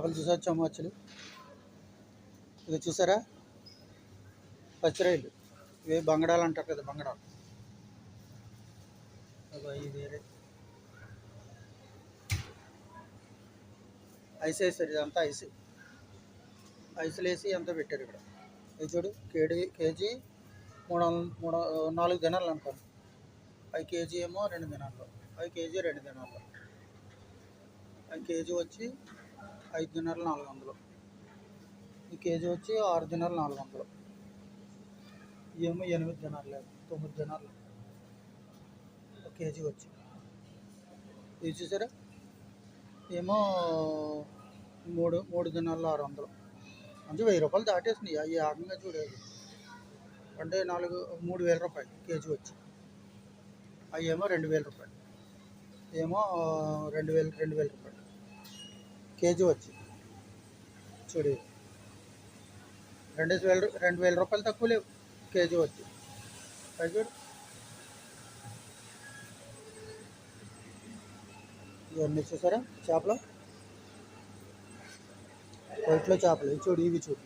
చేపలు చూసారు, చెమ్మొచ్చులు. ఇది చూసారా, పచ్చిరొయ్యలు. ఇవి బంగడాలు అంటారు కదా, బంగడాలు. ఇవి వేరే ఐస్ వేసారు, ఇదంతా ఐసులు వేసి అంతా పెట్టారు ఇక్కడ. ఇది చూడు, కేజీ 4 దినాలు అనుకోండి. 5 కేజీ ఏమో 2 దినాల్లో, 5 కేజీ 2 దినాల్లో. 5 కేజీ వచ్చి 5 దినాలు 400. ఈ కేజీ వచ్చి 6 దినాలు 400. ఏమో 8 దినాలు లేదు, 9 దినాలు 1 కేజీ వచ్చి. ఇది చూసారా, ఏమో 3 దినాల్లో 600. అంటే 1000 రూపాయలు దాటేసినాయి. అవి ఆగంగా చూడేది అంటే 3,000 రూపాయలు కేజీ వచ్చి. అవి ఏమో 2,000 రూపాయలు, ఏమో 2,000 రూపాయలు కేజీ వచ్చి. చూడు, 2,000 రూపాయలు తక్కువ లేవు కేజీ వచ్చి. అది చూడు, ఇవన్నీ చూసారా చేపలు, వైట్లో చేపలు. ఇవి చూడు, ఇవి చూడు,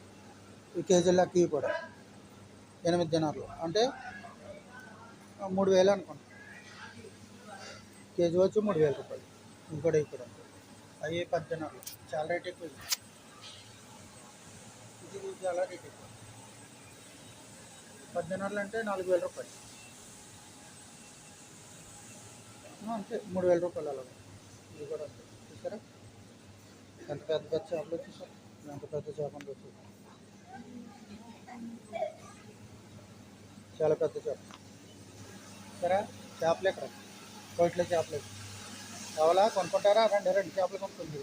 ఈ కేజీలకి ఇవి కూడా 8 దినాలు అంటే 3,000 అనుకోండి. కేజీ వచ్చి 3,000 రూపాయలు. ఇవి కూడా ఇక్కడ అవి 10 దినాలు. చాలా రేట్ ఎక్కువ. ఇది చాలా రేట్ ఎక్కువ. 10 దినాలు అంటే 4,000 రూపాయలు. అంతే, 3,000 రూపాయలు అలాగే. ఇవి కూడా అంతే. చూసారా ఎంత పెద్ద పెద్ద చేపలు చూసారా, ఎంత పెద్ద చేపలు చూసారు, చాలా పెద్ద చేప. సరే, చేపలు ఎక్కడ, కోయిట్లో చేపలు కావాలా, కొనుక్కుంటారా? 2 చేపలు కొనుక్కుంది.